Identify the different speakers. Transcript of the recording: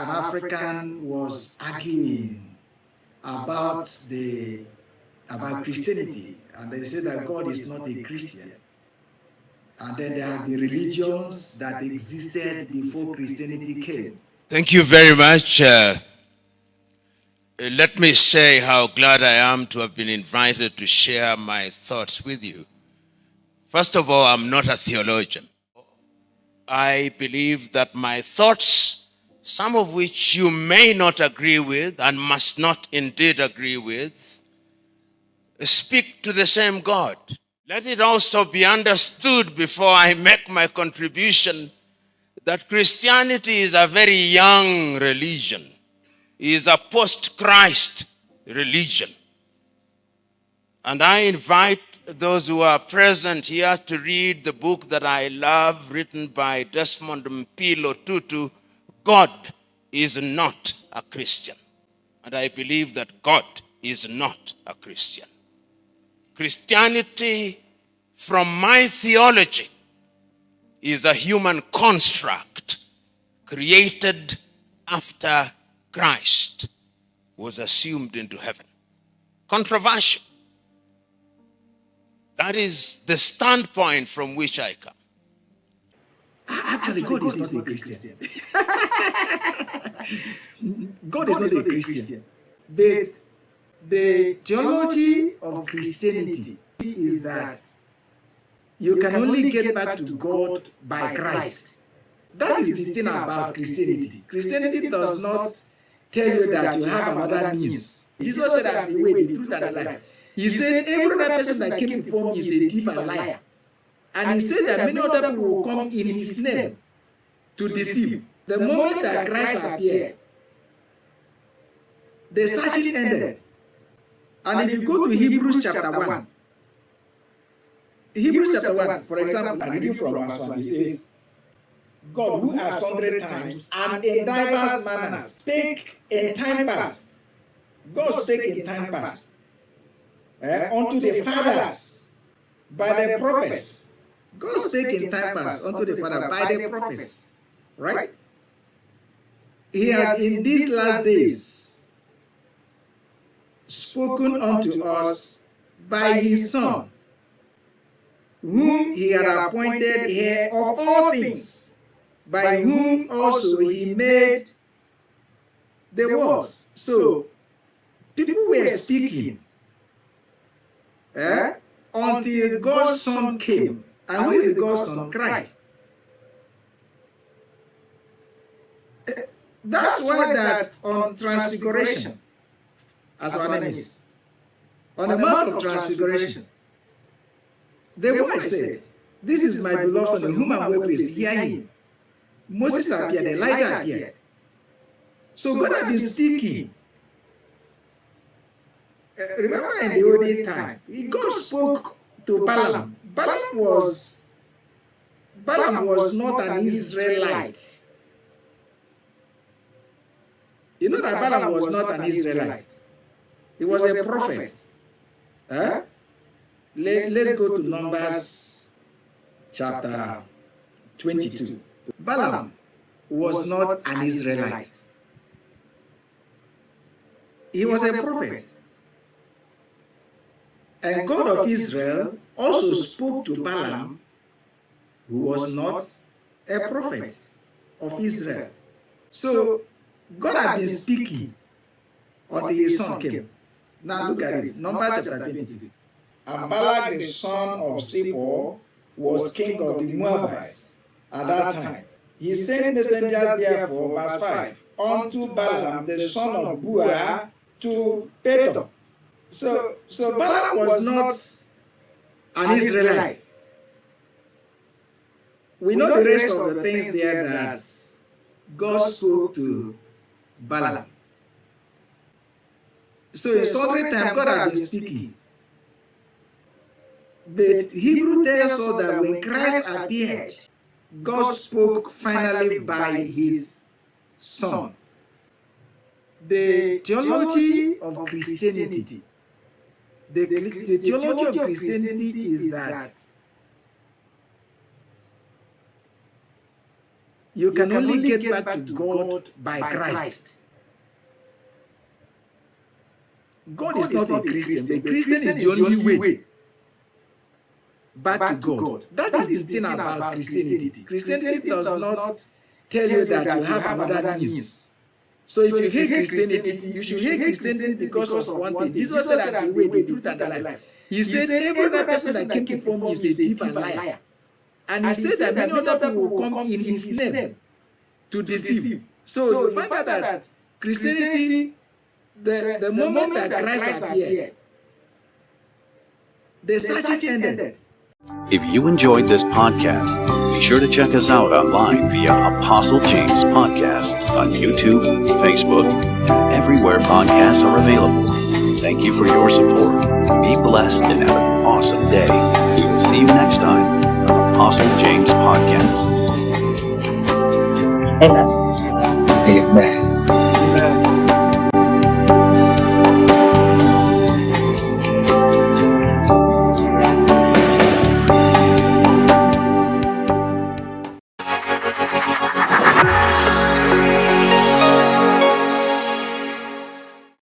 Speaker 1: an African was arguing about Christianity, and they said that God is not a Christian. And then there have been religions that existed before Christianity came.
Speaker 2: Thank you very much. Let me say how glad I am to have been invited to share my thoughts with you. First of all, I'm not a theologian. I believe that my thoughts, some of which you may not agree with and must not indeed agree with, speak to the same God. Let it also be understood before I make my contribution that Christianity is a very young religion. It is a post-Christ religion. And I invite those who are present here to read the book that I love, written by Desmond Mpilo Tutu, God is not a Christian. And I believe that God is not a Christian. Christianity, from my theology, is a human construct created after Christ was assumed into heaven. Controversial. That is the standpoint from which I come.
Speaker 1: Actually, God is not a Christian. God is not a Christian. But the theology of Christianity is that you can only get back to God by Christ. That is the thing about Christianity. Christianity does not tell you that you have another means. Jesus said, "I'm the way, the truth, and the life." He said, "Every other person that came before me is a thief and liar." And he said that many other people will come in his name to deceive. The moment that Christ appeared, the searching ended. And if you go to Hebrews chapter 1, Hebrews chapter 1, for example, I'm reading from verse 1, it says, "God, who at sundry times and in diverse manners spake in time past." God spake in time past unto the fathers by the prophets. God spake in time past unto the Father by the prophets. Right? He has in these last days spoken unto us by his Son, whom he had appointed heir of all things, by whom also he made the worlds. So, people were speaking until God's Son came. And who is the God's Son? Christ. That's why that on Transfiguration, as our name is, on the Mount of Transfiguration, the voice said, "This is my beloved Son, in whom I am well pleased. Hear him." Moses appeared, Elijah appeared. So God had been speaking. Remember in the olden time, God spoke to Balaam. Balaam was not an Israelite. You know that Balaam was not an Israelite. He was a prophet. Let's go to Numbers chapter 22. Balaam was not an Israelite. He was a prophet. And God of Israel also spoke to Balaam, who was not a prophet of Israel. So God had been speaking until his Son came. Now look at it, Numbers chapter 22. "And Balak the son of Zippor was king of the Moabites at that time. He sent messengers therefore," verse 5, "unto Balaam the son of Beor to Pethor." So Balaam was not an Israelite. We know the rest of the things there that God spoke to Balaam. So in sundry time, God had been speaking. But Hebrew tells us that when Christ appeared, God spoke finally by his Son. The theology of Christianity, the theology of Christianity is that You can only get back to God by Christ. God is not a Christian. The Christian is the only way back to God. That is the thing about Christianity. Christianity does not tell you that you have another means. So if you hate Christianity, you should hate Christianity because of one thing. Jesus said, "I'm the way, the truth, and the life." He said, "Every other person that came before me is a thief and liar." And he said that many other people will come in his name to deceive. So you find out that Christianity, the moment that Christ appeared, the searching ended.
Speaker 3: If you enjoyed this podcast, be sure to check us out online via Apostle James Podcast on YouTube, Facebook, and everywhere podcasts are available. Thank you for your support. Be blessed and have an awesome day. We will see you next time on Apostle James Podcast.
Speaker 4: Amen.
Speaker 5: Amen.